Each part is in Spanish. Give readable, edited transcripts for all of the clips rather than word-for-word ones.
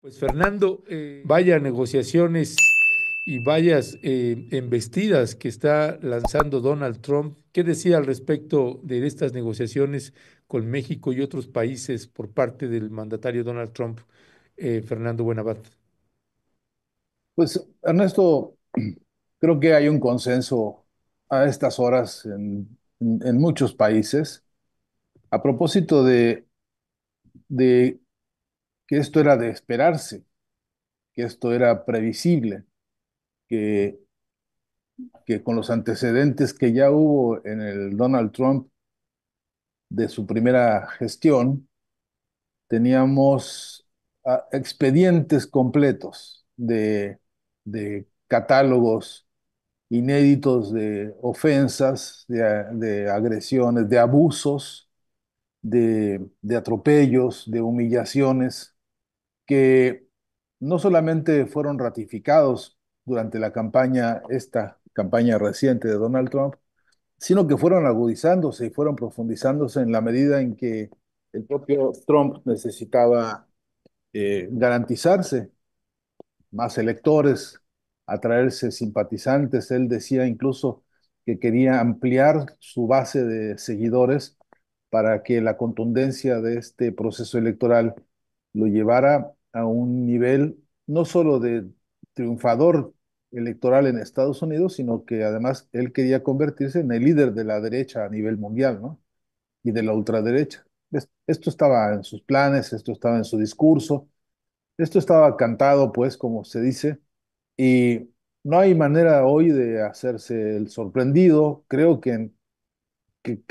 Pues Fernando, vaya negociaciones y vayas embestidas que está lanzando Donald Trump. ¿Qué decía al respecto de estas negociaciones con México y otros países por parte del mandatario Donald Trump, Fernando Buenabad? Pues Ernesto, creo que hay un consenso a estas horas en muchos países a propósito de que esto era de esperarse, que esto era previsible, que, que con los antecedentes que ya hubo en el Donald Trump de su primera gestión, teníamos expedientes completos de catálogos inéditos de ofensas, de agresiones, de abusos, de atropellos, de humillaciones, que no solamente fueron ratificados durante esta campaña reciente de Donald Trump, sino que fueron agudizándose y fueron profundizándose en la medida en que el propio Trump necesitaba garantizarse más electores, atraerse simpatizantes. Él decía incluso que quería ampliar su base de seguidores para que la contundencia de este proceso electoral lo llevara a un nivel no solo de triunfador electoral en Estados Unidos, sino que además él quería convertirse en el líder de la derecha a nivel mundial, ¿no? Y de la ultraderecha. Esto estaba en sus planes, esto estaba en su discurso, esto estaba cantado, pues, como se dice, y no hay manera hoy de hacerse el sorprendido. Creo que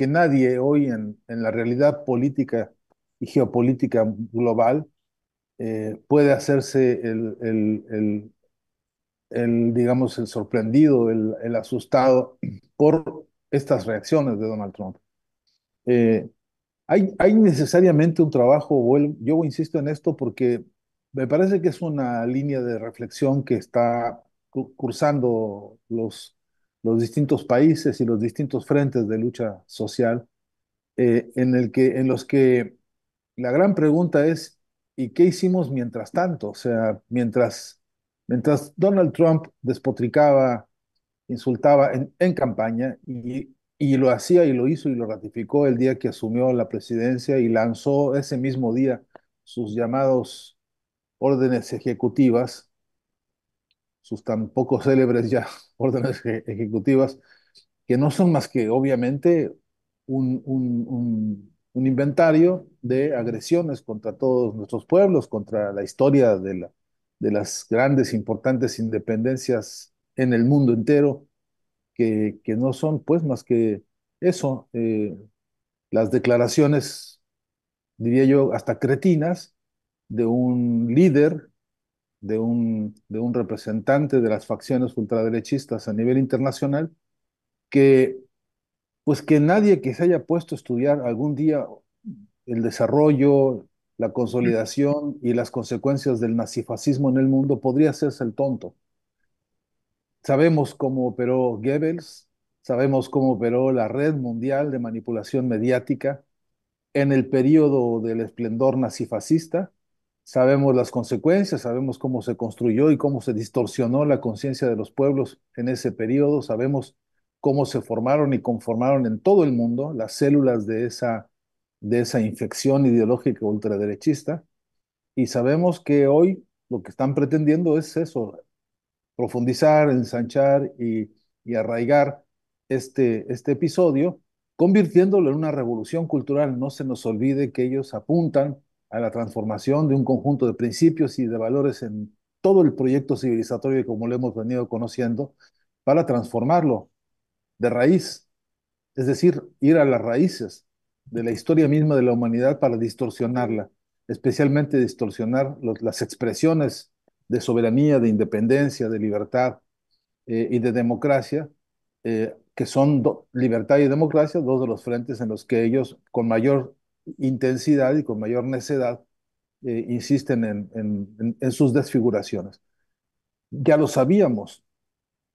nadie hoy en la realidad política y geopolítica global puede hacerse digamos, el sorprendido, el asustado por estas reacciones de Donald Trump. Eh, hay necesariamente un trabajo, yo insisto en esto porque me parece que es una línea de reflexión que está cursando los distintos países y los distintos frentes de lucha social, en los que la gran pregunta es, ¿y qué hicimos mientras tanto? O sea, mientras Donald Trump despotricaba, insultaba en campaña y lo hacía y lo hizo y lo ratificó el día que asumió la presidencia y lanzó ese mismo día sus llamados órdenes ejecutivas, sus tan poco célebres ya órdenes ejecutivas, que no son más que obviamente un inventario de agresiones contra todos nuestros pueblos, contra la historia de las grandes, importantes independencias en el mundo entero que no son pues más que eso, las declaraciones, diría yo, hasta cretinas de un líder, de un representante de las facciones ultraderechistas a nivel internacional, que pues que nadie que se haya puesto a estudiar algún día el desarrollo, la consolidación y las consecuencias del nazifascismo en el mundo podría hacerse el tonto. Sabemos cómo operó Goebbels, sabemos cómo operó la red mundial de manipulación mediática en el periodo del esplendor nazifascista, sabemos las consecuencias, sabemos cómo se construyó y cómo se distorsionó la conciencia de los pueblos en ese periodo, sabemos cómo se formaron y conformaron en todo el mundo las células de esa infección ideológica ultraderechista, y sabemos que hoy lo que están pretendiendo es eso, profundizar, ensanchar y arraigar este episodio, convirtiéndolo en una revolución cultural. No se nos olvide que ellos apuntan a la transformación de un conjunto de principios y de valores en todo el proyecto civilizatorio como lo hemos venido conociendo, para transformarlo de raíz, es decir, ir a las raíces de la historia misma de la humanidad para distorsionarla, especialmente distorsionar las expresiones de soberanía, de independencia, de libertad y de democracia, que son libertad y democracia, dos de los frentes en los que ellos con mayor intensidad y con mayor necedad insisten en sus desfiguraciones. Ya lo sabíamos,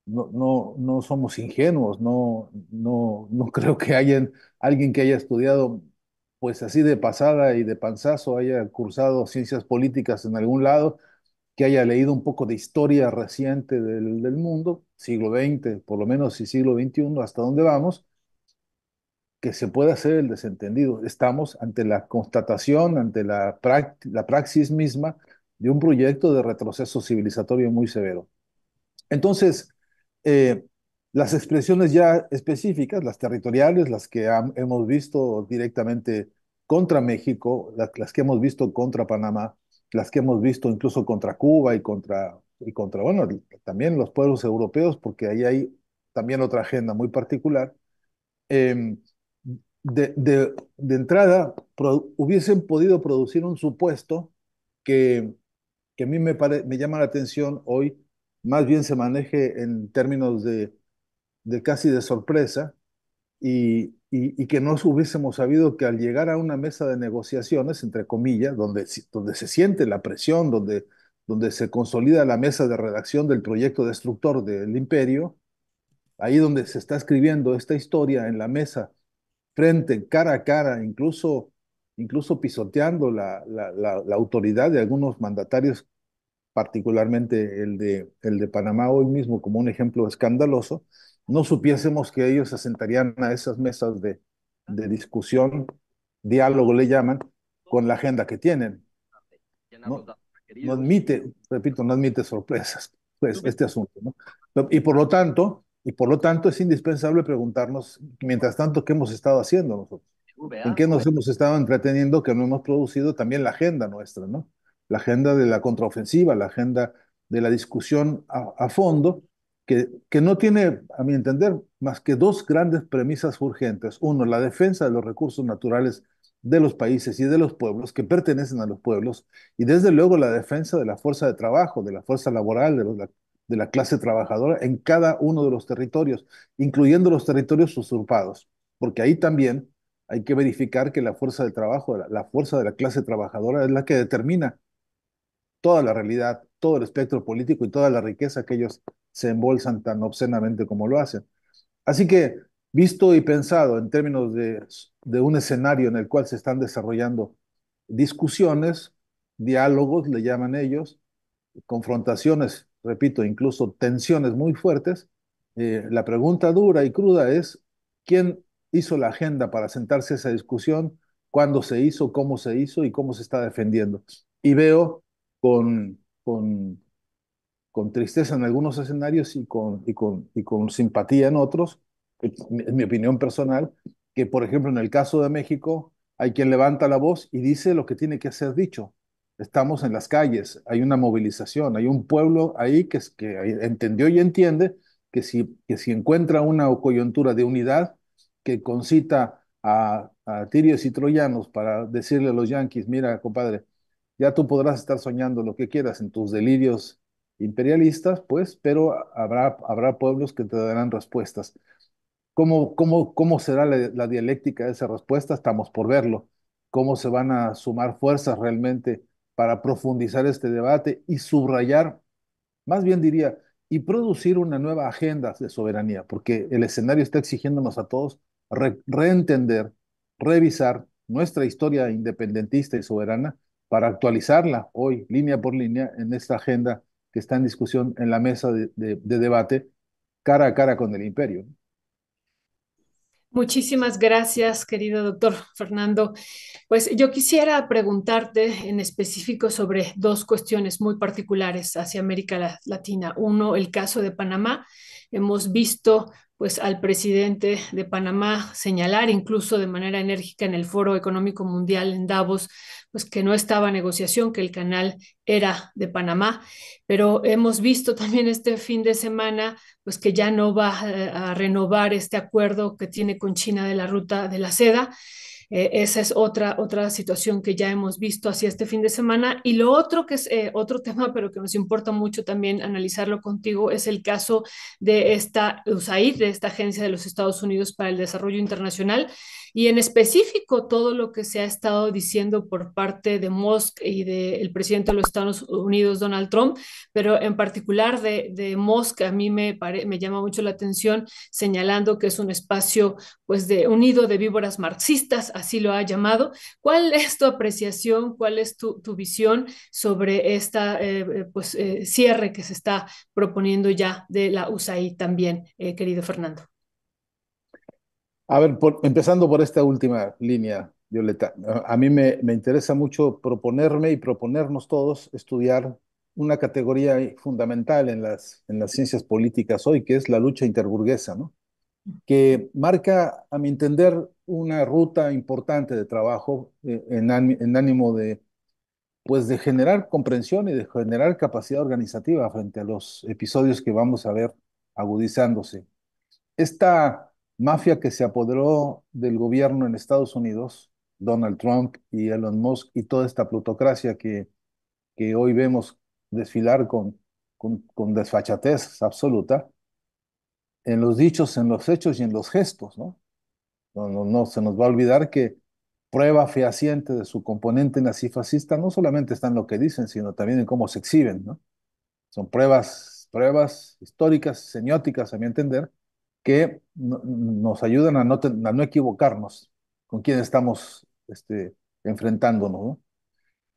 no somos ingenuos, no creo que haya alguien que haya estudiado pues así de pasada y de panzazo haya cursado ciencias políticas en algún lado que haya leído un poco de historia reciente del mundo, siglo XX, por lo menos, y siglo XXI, hasta dónde vamos, que se pueda hacer el desentendido. Estamos ante la constatación, ante la praxis misma de un proyecto de retroceso civilizatorio muy severo. Entonces, eh, las expresiones ya específicas, las territoriales, las que hemos visto directamente contra México, las que hemos visto contra Panamá, las que hemos visto incluso contra Cuba y contra, bueno, también los pueblos europeos, porque ahí hay también otra agenda muy particular. eh, de entrada, hubiesen podido producir un supuesto que que a mí me llama la atención hoy, más bien se maneje en términos de casi de sorpresa y que no hubiésemos sabido que al llegar a una mesa de negociaciones, entre comillas, donde se siente la presión, donde se consolida la mesa de redacción del proyecto destructor del imperio, ahí donde se está escribiendo esta historia en la mesa, frente, cara a cara, incluso pisoteando la autoridad de algunos mandatarios, particularmente el de Panamá hoy mismo como un ejemplo escandaloso, no supiésemos que ellos se sentarían a esas mesas de discusión, diálogo le llaman, con la agenda que tienen. No, no admite, repito, no admite sorpresas, pues, este asunto, ¿no? Y por lo tanto es indispensable preguntarnos, mientras tanto, ¿qué hemos estado haciendo nosotros? ¿En qué nos hemos estado entreteniendo que no hemos producido también la agenda nuestra, ¿no? La agenda de la contraofensiva, la agenda de la discusión a fondo, que no tiene, a mi entender, más que dos grandes premisas urgentes. Uno, la defensa de los recursos naturales de los países y de los pueblos que pertenecen a los pueblos, y desde luego la defensa de la fuerza de trabajo, de la fuerza laboral, de la clase trabajadora en cada uno de los territorios, incluyendo los territorios usurpados, porque ahí también hay que verificar que la fuerza de trabajo, la fuerza de la clase trabajadora es la que determina toda la realidad, todo el espectro político y toda la riqueza que ellos se embolsan tan obscenamente como lo hacen. Así que, visto y pensado en términos de un escenario en el cual se están desarrollando discusiones, diálogos, le llaman ellos, confrontaciones, repito, incluso tensiones muy fuertes, la pregunta dura y cruda es, ¿quién hizo la agenda para sentarse a esa discusión? ¿Cuándo se hizo? ¿Cómo se hizo? ¿Y cómo se está defendiendo? Y veo con, con, con tristeza en algunos escenarios y con simpatía en otros, es mi opinión personal, que por ejemplo en el caso de México hay quien levanta la voz y dice lo que tiene que ser dicho. Estamos en las calles, hay una movilización, hay un pueblo ahí que entendió y entiende que si encuentra una coyuntura de unidad que concita a tirios y troyanos para decirle a los yanquis, mira, compadre, ya tú podrás estar soñando lo que quieras en tus delirios imperialistas, pues, pero habrá pueblos que te darán respuestas. ¿Cómo será la dialéctica de esa respuesta? Estamos por verlo. ¿Cómo se van a sumar fuerzas realmente para profundizar este debate y subrayar, más bien diría, y producir una nueva agenda de soberanía? Porque el escenario está exigiéndonos a todos reentender, revisar nuestra historia independentista y soberana para actualizarla hoy, línea por línea, en esta agenda que está en discusión en la mesa de debate cara a cara con el imperio. Muchísimas gracias, querido doctor Fernando. Pues yo quisiera preguntarte en específico sobre dos cuestiones muy particulares hacia América Latina. Uno, el caso de Panamá. Hemos visto pues al presidente de Panamá señalar incluso de manera enérgica en el Foro Económico Mundial en Davos, pues que no estaba negociación, que el canal era de Panamá, pero hemos visto también este fin de semana pues que ya no va a renovar este acuerdo que tiene con China de la ruta de la seda. Esa es otra situación que ya hemos visto hacia este fin de semana. Y lo otro que es otro tema, pero que nos importa mucho también analizarlo contigo, es el caso de esta USAID, de esta Agencia de los Estados Unidos para el Desarrollo Internacional, y en específico todo lo que se ha estado diciendo por parte de Musk y del presidente de los Estados Unidos, Donald Trump, pero en particular de Musk, a mí me llama mucho la atención señalando que es un espacio pues de un nido de víboras marxistas, así lo ha llamado. ¿Cuál es tu apreciación, cuál es tu visión sobre esta pues, cierre que se está proponiendo ya de la USAID también, querido Fernando? A ver, empezando por esta última línea, Violeta, a mí me interesa mucho proponerme y proponernos todos estudiar una categoría fundamental en las ciencias políticas hoy, que es la lucha interburguesa, ¿no? Que marca, a mi entender, una ruta importante de trabajo en ánimo de, pues, de generar comprensión y de generar capacidad organizativa frente a los episodios que vamos a ver agudizándose. Esta mafia que se apoderó del gobierno en Estados Unidos, Donald Trump y Elon Musk y toda esta plutocracia que hoy vemos desfilar con desfachatez absoluta, en los dichos, en los hechos y en los gestos, ¿no? No se nos va a olvidar que prueba fehaciente de su componente nazifascista no solamente está en lo que dicen, sino también en cómo se exhiben, ¿no? Son pruebas históricas, semióticas, a mi entender, que nos ayudan a no equivocarnos con quién estamos enfrentándonos, ¿no?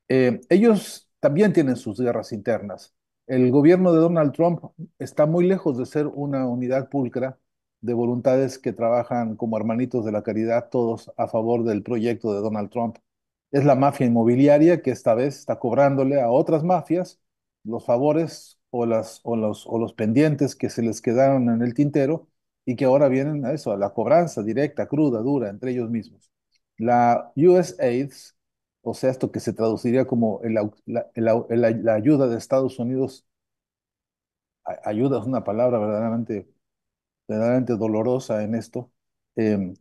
Ellos también tienen sus guerras internas. El gobierno de Donald Trump está muy lejos de ser una unidad pulcra de voluntades que trabajan como hermanitos de la caridad, todos a favor del proyecto de Donald Trump. Es la mafia inmobiliaria que esta vez está cobrándole a otras mafias los favores o los pendientes que se les quedaron en el tintero y que ahora vienen a eso, a la cobranza directa, cruda, dura, entre ellos mismos. La USAID, o sea, esto que se traduciría como la ayuda de Estados Unidos, ayuda es una palabra verdaderamente dolorosa en esto.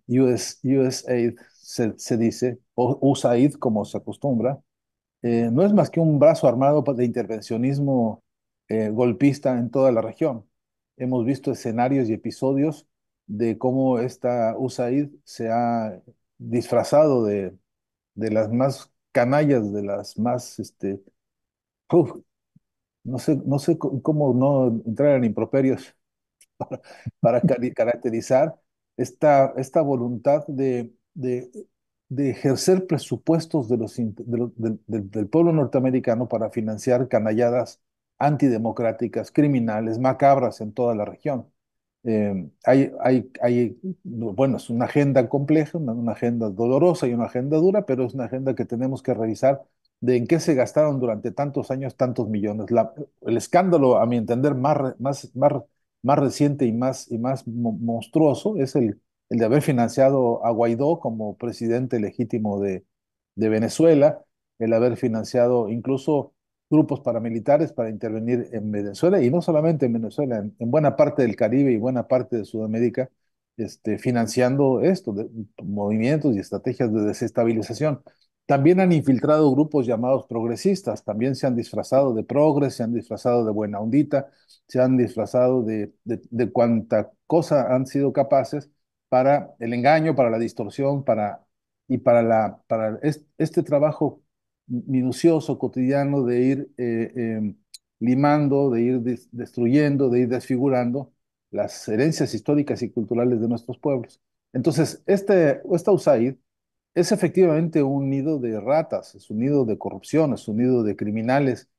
USAID se dice, o USAID como se acostumbra, no es más que un brazo armado de intervencionismo golpista en toda la región. Hemos visto escenarios y episodios de cómo esta USAID se ha disfrazado de las más canallas, de las más, uf, no sé cómo no entrar en improperios para caracterizar esta voluntad de ejercer presupuestos del pueblo norteamericano para financiar canalladas antidemocráticas, criminales, macabras en toda la región. Bueno, es una agenda compleja, una agenda dolorosa y una agenda dura, pero es una agenda que tenemos que revisar de en qué se gastaron durante tantos años tantos millones. El escándalo, a mi entender, más reciente y más monstruoso es el de haber financiado a Guaidó como presidente legítimo de Venezuela, el haber financiado incluso grupos paramilitares para intervenir en Venezuela, y no solamente en Venezuela, en buena parte del Caribe y buena parte de Sudamérica, financiando movimientos y estrategias de desestabilización. También han infiltrado grupos llamados progresistas, también se han disfrazado de progres, se han disfrazado de buena ondita, se han disfrazado de cuanta cosa han sido capaces para el engaño, para la distorsión, para este trabajo minucioso, cotidiano de ir limando, de ir destruyendo, de ir desfigurando las herencias históricas y culturales de nuestros pueblos. Entonces, esta USAID es efectivamente un nido de ratas, es un nido de corrupción, es un nido de criminales,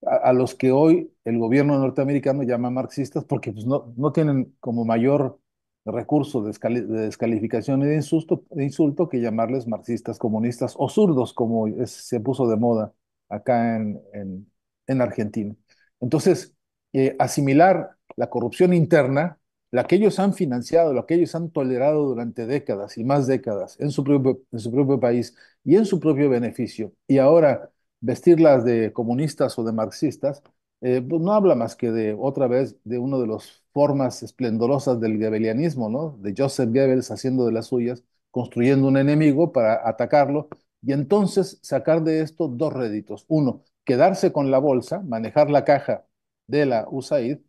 a los que hoy el gobierno norteamericano llama marxistas porque pues, no tienen como mayor recurso de descalificación y de insulto que llamarles marxistas, comunistas o zurdos, como se puso de moda acá en Argentina. Entonces, asimilar la corrupción interna, la que ellos han financiado, la que ellos han tolerado durante décadas y más décadas en su propio país y en su propio beneficio, y ahora vestirlas de comunistas o de marxistas, pues no habla más que de, otra vez, de una de las formas esplendorosas del goebbelianismo, ¿no? De Joseph Goebbels haciendo de las suyas, construyendo un enemigo para atacarlo, y entonces sacar de esto dos réditos. Uno, quedarse con la bolsa, manejar la caja de la USAID,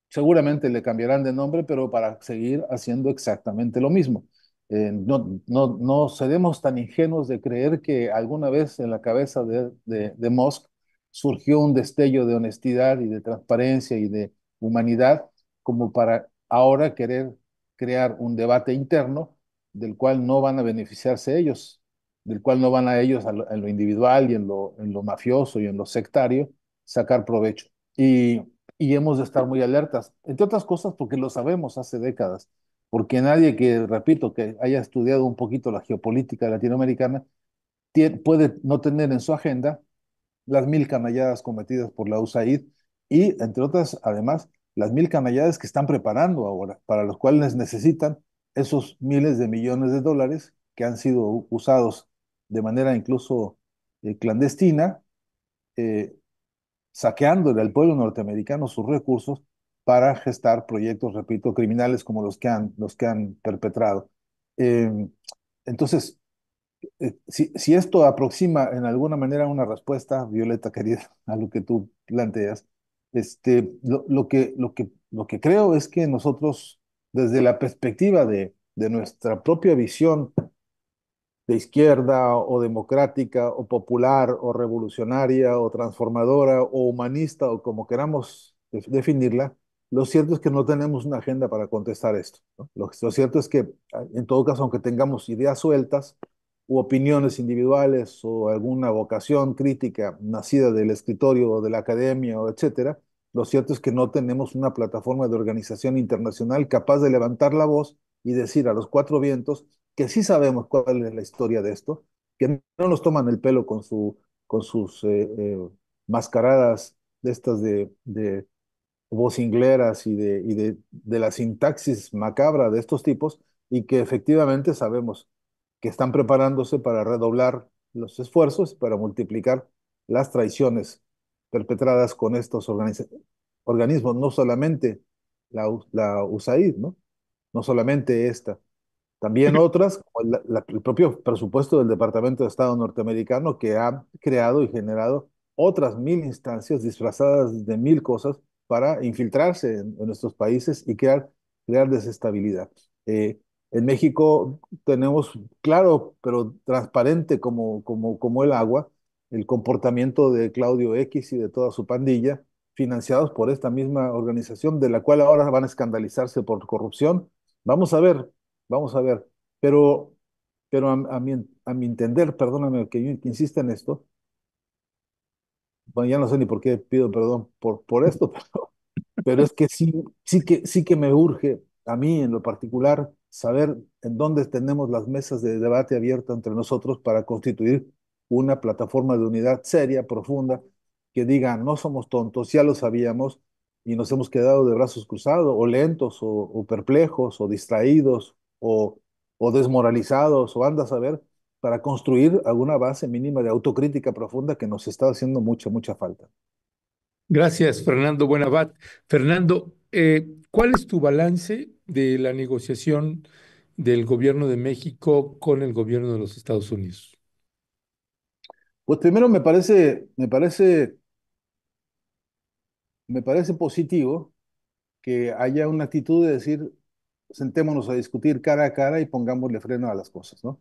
seguramente le cambiarán de nombre, pero para seguir haciendo exactamente lo mismo. No seremos tan ingenuos de creer que alguna vez en la cabeza de Musk surgió un destello de honestidad y de transparencia y de humanidad como para ahora querer crear un debate interno del cual no van a beneficiarse ellos, del cual no van a ellos en lo individual y en lo mafioso y en lo sectario sacar provecho. Y hemos de estar muy alertas, entre otras cosas porque lo sabemos hace décadas, porque nadie que, repito, que haya estudiado un poquito la geopolítica latinoamericana puede no tener en su agenda las 1000 canalladas cometidas por la USAID y, entre otras, además, las 1000 canalladas que están preparando ahora, para los cuales necesitan esos miles de millones de dólares que han sido usados de manera incluso clandestina, eh, saqueándole al pueblo norteamericano sus recursos para gestar proyectos, repito, criminales como los que han perpetrado. Eh, entonces, si esto aproxima en alguna manera una respuesta, Violeta querida, a lo que tú planteas, lo que creo es que nosotros, desde la perspectiva de nuestra propia visión de izquierda o democrática o popular o revolucionaria o transformadora o humanista o como queramos definirla, lo cierto es que no tenemos una agenda para contestar esto, ¿no? Lo cierto es que, en todo caso, aunque tengamos ideas sueltas u opiniones individuales o alguna vocación crítica nacida del escritorio o de la academia o etcétera, lo cierto es que no tenemos una plataforma de organización internacional capaz de levantar la voz y decir a los cuatro vientos que sí sabemos cuál es la historia de esto, que no nos toman el pelo con sus mascaradas de estas de vocingleras de la sintaxis macabra de estos tipos, y que efectivamente sabemos que están preparándose para redoblar los esfuerzos, para multiplicar las traiciones perpetradas con estos organismos, no solamente la USAID, ¿no? No solamente esta. También otras, como el propio presupuesto del Departamento de Estado norteamericano, que ha creado y generado otras 1000 instancias disfrazadas de 1000 cosas para infiltrarse en nuestros países y crear desestabilidad. En México tenemos claro, pero transparente como el agua, el comportamiento de Claudio X y de toda su pandilla, financiados por esta misma organización, de la cual ahora van a escandalizarse por corrupción. Vamos a ver. Vamos a ver, pero, a mi entender, perdóname que yo insista en esto, bueno, ya no sé ni por qué pido perdón por esto, pero es que sí que me urge, a mí en lo particular, saber en dónde tenemos las mesas de debate abiertas entre nosotros para constituir una plataforma de unidad seria, profunda, que diga, no somos tontos, ya lo sabíamos y nos hemos quedado de brazos cruzados, o lentos, o perplejos, o distraídos, o desmoralizados, o andas a ver, para construir alguna base mínima de autocrítica profunda que nos está haciendo mucha, mucha falta. Gracias, Fernando Buenabad. Fernando, ¿cuál es tu balance de la negociación del gobierno de México con el gobierno de los Estados Unidos? Pues primero me parece positivo que haya una actitud de decir, sentémonos a discutir cara a cara y pongámosle freno a las cosas, ¿no?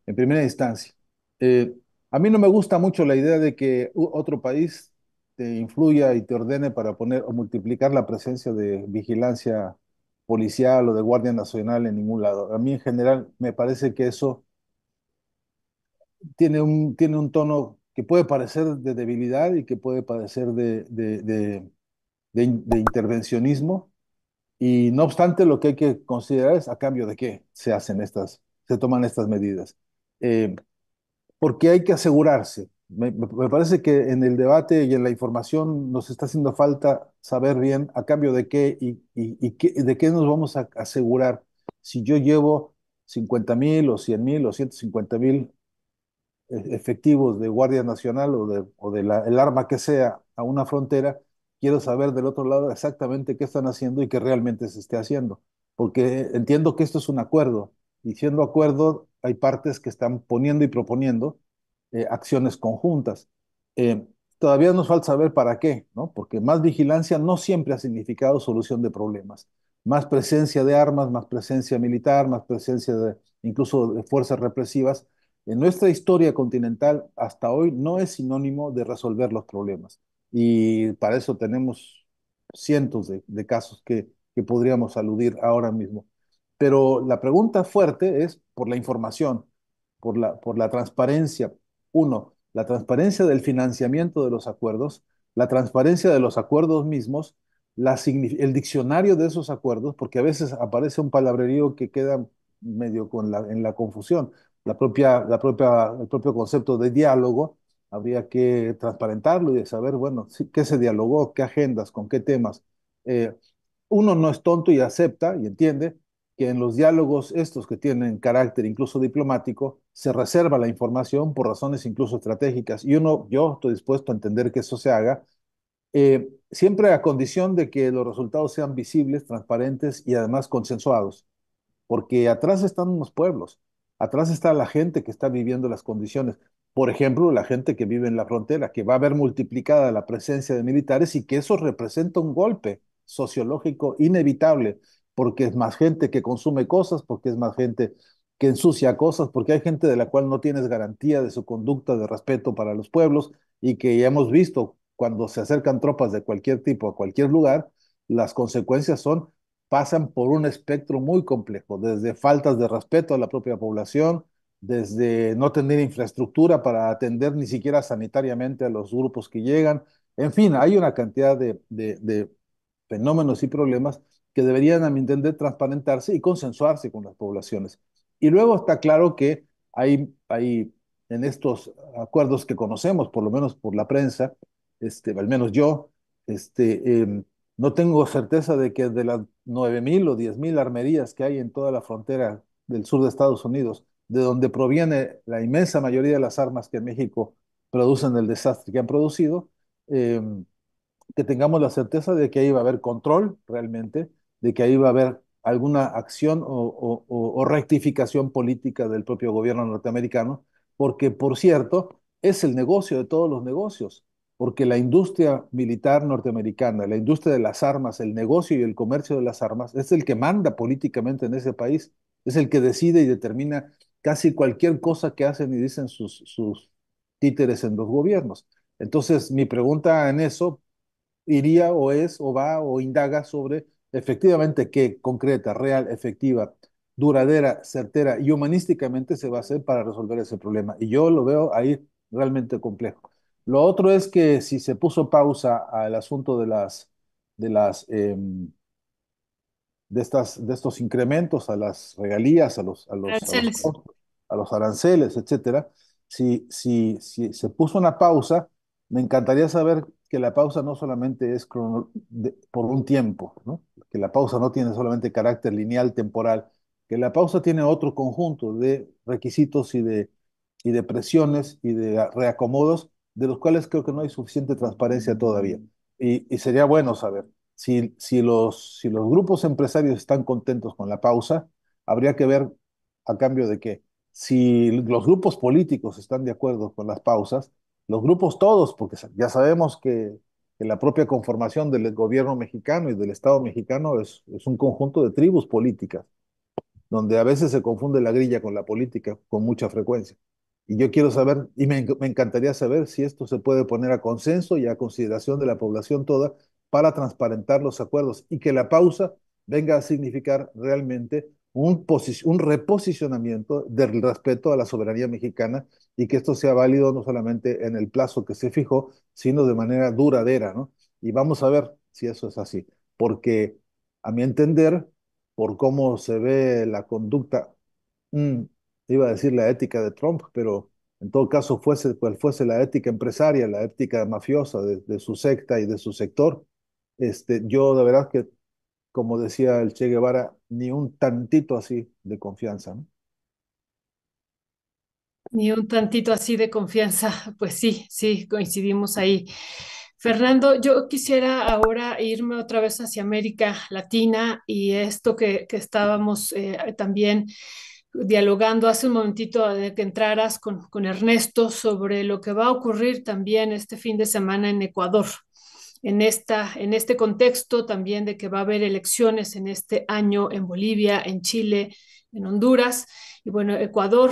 En primera instancia. Eh, a mí no me gusta mucho la idea de que otro país te influya y te ordene para poner o multiplicar la presencia de vigilancia policial o de Guardia Nacional en ningún lado. A mí en general me parece que eso tiene un tono que puede parecer de debilidad y que puede parecer de intervencionismo, y no obstante lo que hay que considerar es a cambio de qué se toman estas medidas. Eh, Porque hay que asegurarse. Me parece que en el debate y en la información nos está haciendo falta saber bien a cambio de qué de qué nos vamos a asegurar. Si yo llevo 50,000 o 100,000 o 150,000 efectivos de Guardia Nacional el arma que sea a una frontera, quiero saber del otro lado exactamente qué están haciendo y qué realmente se esté haciendo, porque entiendo que esto es un acuerdo, y siendo acuerdo hay partes que están poniendo y proponiendo acciones conjuntas. Eh, Todavía nos falta saber para qué, ¿no? Porque más vigilancia no siempre ha significado solución de problemas. Más presencia de armas, más presencia militar, más presencia incluso de fuerzas represivas en nuestra historia continental hasta hoy no es sinónimo de resolver los problemas. Y para eso tenemos cientos de casos que podríamos aludir ahora mismo. Pero la pregunta fuerte es por la información, por la transparencia. Uno, la transparencia del financiamiento de los acuerdos, la transparencia de los acuerdos mismos, el diccionario de esos acuerdos, porque a veces aparece un palabrerío que queda medio en la confusión. El propio concepto de diálogo habría que transparentarlo y saber, bueno, sí, qué se dialogó, qué agendas, con qué temas. Eh, Uno no es tonto y acepta y entiende que en los diálogos estos que tienen carácter incluso diplomático, se reserva la información por razones incluso estratégicas. Y yo estoy dispuesto a entender que eso se haga, siempre a condición de que los resultados sean visibles, transparentes y además consensuados, porque atrás están los pueblos, atrás está la gente que está viviendo las condiciones. Por ejemplo, la gente que vive en la frontera, que va a ver multiplicada la presencia de militares y que eso representa un golpe sociológico inevitable, porque es más gente que consume cosas, porque es más gente que ensucia cosas, porque hay gente de la cual no tienes garantía de su conducta de respeto para los pueblos y que ya hemos visto cuando se acercan tropas de cualquier tipo a cualquier lugar, las consecuencias pasan por un espectro muy complejo, desde faltas de respeto a la propia población, desde no tener infraestructura para atender ni siquiera sanitariamente a los grupos que llegan. En fin, hay una cantidad de fenómenos y problemas que deberían, a mi entender, transparentarse y consensuarse con las poblaciones. Y luego está claro que hay en estos acuerdos que conocemos, por lo menos por la prensa, al menos yo, no tengo certeza de que de las 9.000 o 10.000 armerías que hay en toda la frontera del sur de Estados Unidos, de donde proviene la inmensa mayoría de las armas que en México producen el desastre que han producido, eh, que tengamos la certeza de que ahí va a haber control realmente, de que ahí va a haber alguna acción o rectificación política del propio gobierno norteamericano, porque, por cierto, es el negocio de todos los negocios, porque la industria militar norteamericana, la industria de las armas, el negocio y el comercio de las armas, es el que manda políticamente en ese país, es el que decide y determina casi cualquier cosa que hacen y dicen sus títeres en los gobiernos. Entonces, mi pregunta en eso iría o es o va o indaga sobre efectivamente qué concreta, real, efectiva, duradera, certera y humanísticamente se va a hacer para resolver ese problema. Y yo lo veo ahí realmente complejo. Lo otro es que si se puso pausa al asunto de las de estos incrementos a las regalías, Aranceles. a los aranceles, etcétera, si se puso una pausa, me encantaría saber que la pausa no solamente es por un tiempo, ¿no? Que la pausa no tiene solamente carácter lineal temporal, que la pausa tiene otro conjunto de requisitos y de presiones y de reacomodos, de los cuales creo que no hay suficiente transparencia todavía. Y sería bueno saber. Si los grupos empresarios están contentos con la pausa, habría que ver a cambio de qué. Si los grupos políticos están de acuerdo con las pausas, los grupos todos, porque ya sabemos que la propia conformación del gobierno mexicano y del Estado mexicano es un conjunto de tribus políticas donde a veces se confunde la grilla con la política con mucha frecuencia. Y yo quiero saber, me encantaría saber si esto se puede poner a consenso y a consideración de la población toda para transparentar los acuerdos y que la pausa venga a significar realmente un reposicionamiento del respeto a la soberanía mexicana y que esto sea válido no solamente en el plazo que se fijó, sino de manera duradera, ¿no? Y vamos a ver si eso es así, porque a mi entender, por cómo se ve la conducta, mm, iba a decir la ética de Trump, pero en todo caso fuese cual fuese la ética empresaria, la ética mafiosa de su secta y de su sector, yo de verdad que, como decía el Che Guevara, ni un tantito así de confianza, ¿no? Ni un tantito así de confianza, pues sí, sí, coincidimos ahí. Fernando, yo quisiera ahora irme otra vez hacia América Latina y esto que estábamos también dialogando hace un momentito de que entraras con Ernesto sobre lo que va a ocurrir también este fin de semana en Ecuador. En este contexto también de que va a haber elecciones en este año en Bolivia, en Chile, en Honduras. Y bueno, Ecuador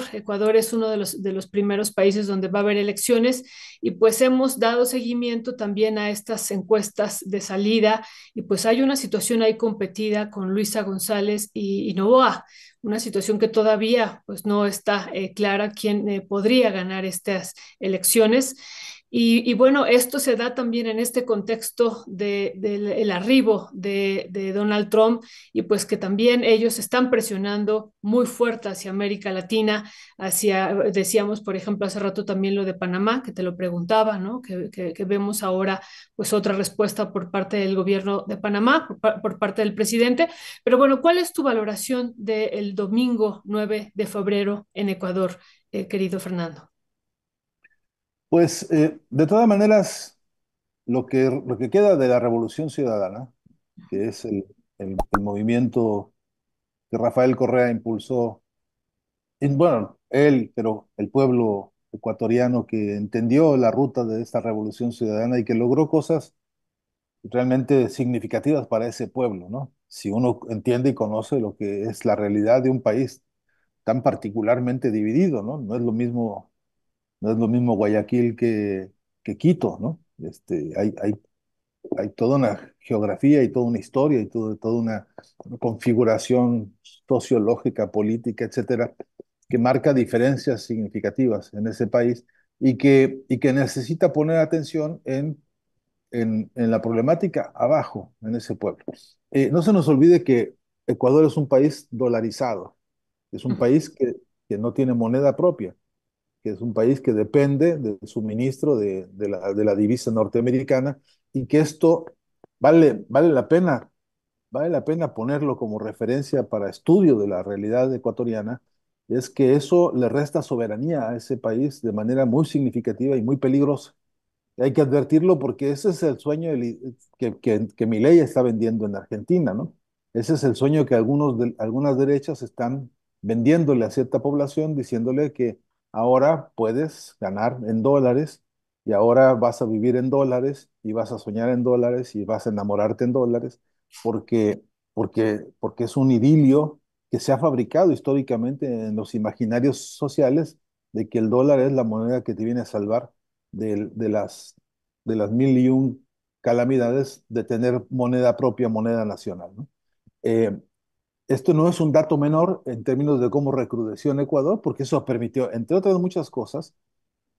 es uno de los primeros países donde va a haber elecciones y pues hemos dado seguimiento también a estas encuestas de salida y pues hay una situación ahí competida con Luisa González y Novoa, una situación que todavía pues no está clara quién podría ganar estas elecciones. Y bueno, esto se da también en este contexto del el arribo de Donald Trump y pues que también ellos están presionando muy fuerte hacia América Latina, hacia, decíamos por ejemplo hace rato también lo de Panamá, que te lo preguntaba, ¿no? Que vemos ahora pues otra respuesta por parte del gobierno de Panamá, por parte del presidente. Pero bueno, ¿cuál es tu valoración del domingo 9 de febrero en Ecuador, querido Fernando? Pues de todas maneras, lo que queda de la Revolución Ciudadana, que es el movimiento que Rafael Correa impulsó, y bueno, él, pero el pueblo ecuatoriano que entendió la ruta de esta Revolución Ciudadana y que logró cosas realmente significativas para ese pueblo, ¿no? Si uno entiende y conoce lo que es la realidad de un país tan particularmente dividido, ¿no? No es lo mismo Guayaquil que Quito, ¿no? Hay toda una geografía y toda una historia y toda una configuración sociológica, política, etcétera, que marca diferencias significativas en ese país y que necesita poner atención en la problemática abajo, en ese pueblo. No se nos olvide que Ecuador es un país dolarizado, es un país que no tiene moneda propia, que es un país que depende del suministro de la divisa norteamericana y que esto vale la pena, vale la pena ponerlo como referencia para estudio de la realidad ecuatoriana, es que eso le resta soberanía a ese país de manera muy significativa y muy peligrosa. Hay que advertirlo porque ese es el sueño que Milei está vendiendo en Argentina, ¿no? Ese es el sueño que algunas derechas están vendiéndole a cierta población, diciéndole que ahora puedes ganar en dólares y ahora vas a vivir en dólares y vas a soñar en dólares y vas a enamorarte en dólares porque, porque es un idilio que se ha fabricado históricamente en los imaginarios sociales de que el dólar es la moneda que te viene a salvar de las mil y un calamidades de tener moneda propia, moneda nacional, ¿no? Eh, Esto no es un dato menor en términos de cómo recrudeció en Ecuador, porque eso permitió, entre otras muchas cosas,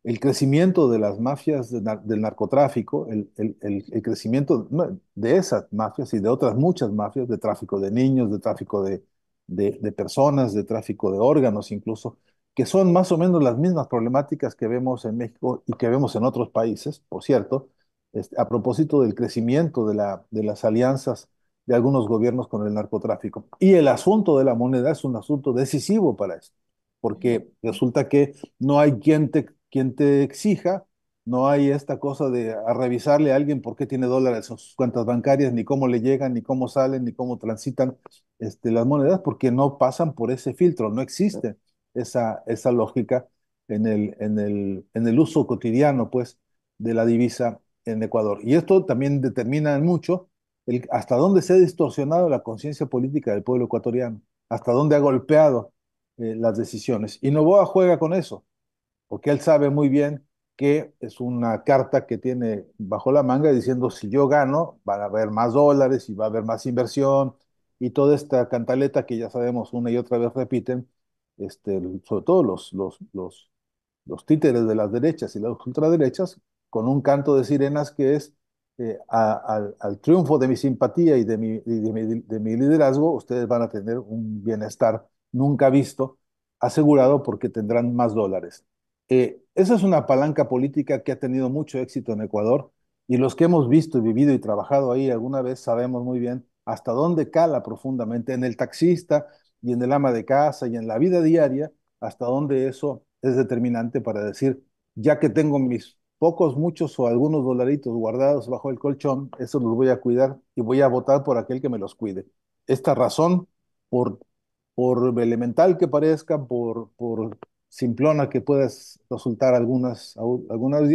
el crecimiento de las mafias del narcotráfico, el crecimiento de esas mafias y de otras muchas mafias, de tráfico de niños, de tráfico de personas, de tráfico de órganos incluso, que son más o menos las mismas problemáticas que vemos en México y que vemos en otros países, por cierto, a propósito del crecimiento de las alianzas de algunos gobiernos con el narcotráfico. Y el asunto de la moneda es un asunto decisivo para esto, porque resulta que no hay quien te exija, no hay esta cosa de a revisarle a alguien por qué tiene dólares en sus cuentas bancarias, ni cómo le llegan, ni cómo salen, ni cómo transitan las monedas, porque no pasan por ese filtro, no existe esa lógica en el uso cotidiano, pues, de la divisa en Ecuador. Y esto también determina mucho hasta dónde se ha distorsionado la conciencia política del pueblo ecuatoriano, hasta dónde ha golpeado las decisiones. Y Noboa juega con eso, porque él sabe muy bien que es una carta que tiene bajo la manga diciendo si yo gano, van a haber más dólares y va a haber más inversión y toda esta cantaleta que ya sabemos una y otra vez repiten, sobre todo los títeres de las derechas y las ultraderechas, con un canto de sirenas que es al triunfo de mi simpatía y de mi liderazgo, ustedes van a tener un bienestar nunca visto asegurado porque tendrán más dólares. Esa es una palanca política que ha tenido mucho éxito en Ecuador y los que hemos visto y vivido y trabajado ahí alguna vez sabemos muy bien hasta dónde cala profundamente en el taxista y en el ama de casa y en la vida diaria, hasta dónde eso es determinante para decir, ya que tengo mis pocos, muchos o algunos dolaritos guardados bajo el colchón, eso los voy a cuidar y voy a votar por aquel que me los cuide. Esta razón, por, por elemental que parezca, por simplona que pueda resultar alguna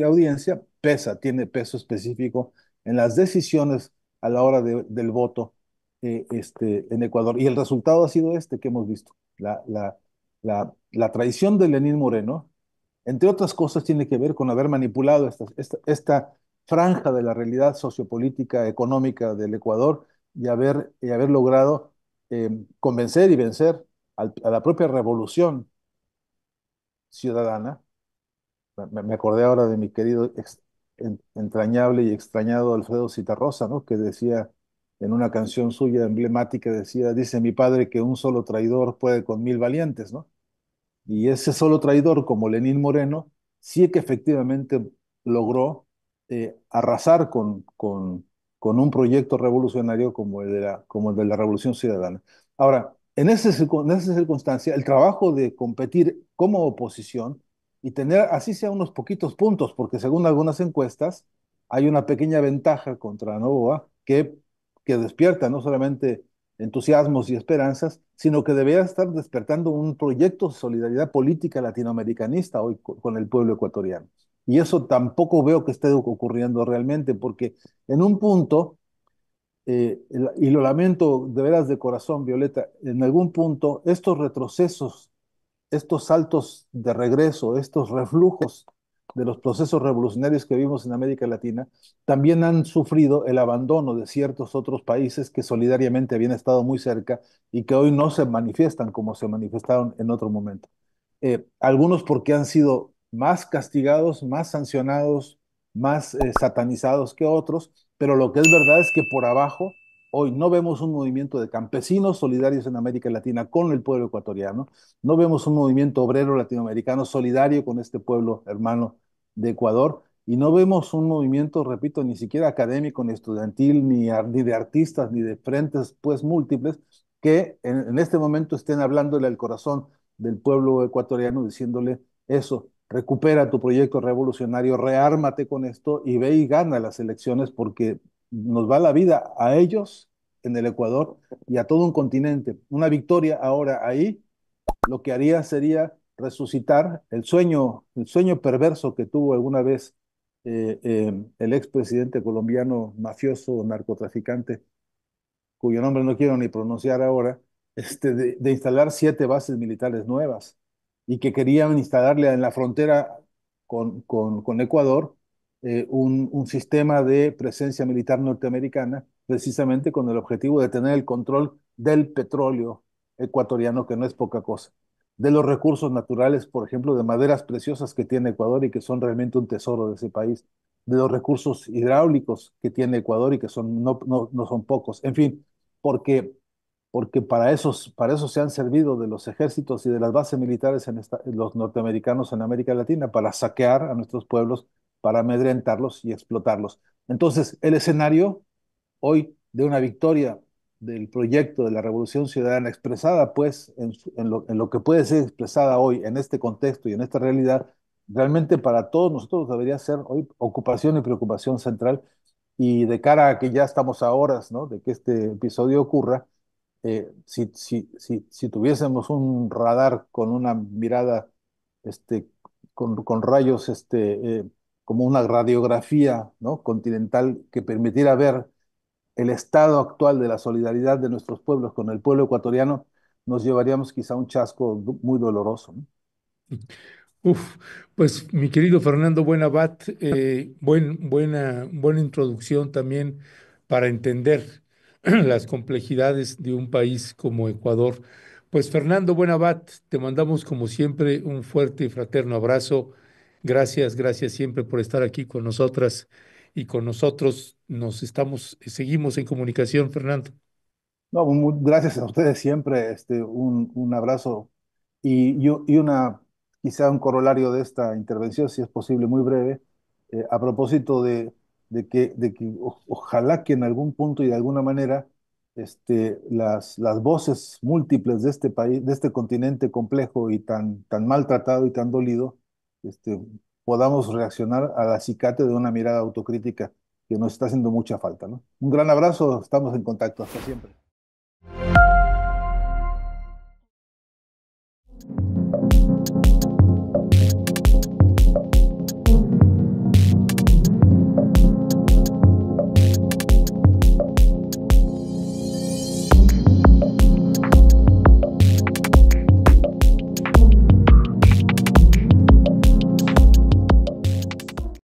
audiencia, pesa, tiene peso específico en las decisiones a la hora del voto en Ecuador. Y el resultado ha sido este que hemos visto. La traición de Lenín Moreno, entre otras cosas, tiene que ver con haber manipulado esta franja de la realidad sociopolítica, económica del Ecuador y haber logrado convencer y vencer a la propia revolución ciudadana. Me acordé ahora de mi querido entrañable y extrañado Alfredo Zitarrosa, ¿no? Que decía en una canción suya emblemática, dice mi padre que un solo traidor puede con 1000 valientes, ¿no? Y ese solo traidor, como Lenín Moreno, sí que efectivamente logró arrasar con un proyecto revolucionario como el de la Revolución Ciudadana. Ahora, en esa circunstancia, el trabajo de competir como oposición y tener, así sea, unos poquitos puntos, porque según algunas encuestas, hay una pequeña ventaja contra Novoa que despierta no solamente entusiasmos y esperanzas, sino que debería estar despertando un proyecto de solidaridad política latinoamericanista hoy con el pueblo ecuatoriano. Y eso tampoco veo que esté ocurriendo realmente, porque en un punto, y lo lamento de veras de corazón, Violeta, en algún punto estos retrocesos, estos saltos de regreso, estos reflujos de los procesos revolucionarios que vimos en América Latina, también han sufrido el abandono de ciertos otros países que solidariamente habían estado muy cerca y que hoy no se manifiestan como se manifestaron en otro momento. Algunos porque han sido más castigados, más sancionados, más satanizados que otros, pero lo que es verdad es que por abajo hoy no vemos un movimiento de campesinos solidarios en América Latina con el pueblo ecuatoriano, no vemos un movimiento obrero latinoamericano solidario con este pueblo hermano de Ecuador, y no vemos un movimiento, repito, ni siquiera académico, ni estudiantil, ni de artistas, ni de frentes pues múltiples, que en este momento estén hablándole al corazón del pueblo ecuatoriano diciéndole eso: recupera tu proyecto revolucionario, reármate con esto y ve y gana las elecciones, porque nos va la vida a ellos en el Ecuador y a todo un continente. Una victoria ahora ahí lo que haría sería resucitar el sueño perverso que tuvo alguna vez el expresidente colombiano mafioso, narcotraficante, cuyo nombre no quiero ni pronunciar ahora, de instalar 7 bases militares nuevas y que querían instalarle en la frontera con Ecuador un sistema de presencia militar norteamericana, precisamente con el objetivo de tener el control del petróleo ecuatoriano, que no es poca cosa, de los recursos naturales, por ejemplo, de maderas preciosas que tiene Ecuador y que son realmente un tesoro de ese país, de los recursos hidráulicos que tiene Ecuador y que no son pocos, en fin, porque, porque para eso se han servido de los ejércitos y de las bases militares los norteamericanos en América Latina, para saquear a nuestros pueblos, para amedrentarlos y explotarlos. Entonces, el escenario hoy de una victoria del proyecto de la Revolución Ciudadana expresada, pues, en lo que puede ser expresada hoy en este contexto y en esta realidad, realmente para todos nosotros debería ser hoy ocupación y preocupación central. Y de cara a que ya estamos a horas, ¿no?, de que este episodio ocurra, si tuviésemos un radar con una mirada, este, con rayos, como una radiografía, ¿no?, continental, que permitiera ver el estado actual de la solidaridad de nuestros pueblos con el pueblo ecuatoriano, nos llevaríamos quizá a un chasco muy doloroso, ¿no? Uf, pues mi querido Fernando Buenabat, buena introducción también para entender las complejidades de un país como Ecuador. Pues Fernando Buenabat, te mandamos como siempre un fuerte y fraterno abrazo. Gracias, gracias siempre por estar aquí con nosotras y con nosotros. Seguimos en comunicación, Fernando. No, gracias a ustedes siempre, un abrazo y quizá un corolario de esta intervención, si es posible, muy breve, a propósito de que ojalá que en algún punto y de alguna manera las voces múltiples de este país, de este continente complejo y tan maltratado y tan dolido, este, podamos reaccionar al acicate de una mirada autocrítica que nos está haciendo mucha falta, ¿no? Un gran abrazo, estamos en contacto, hasta siempre.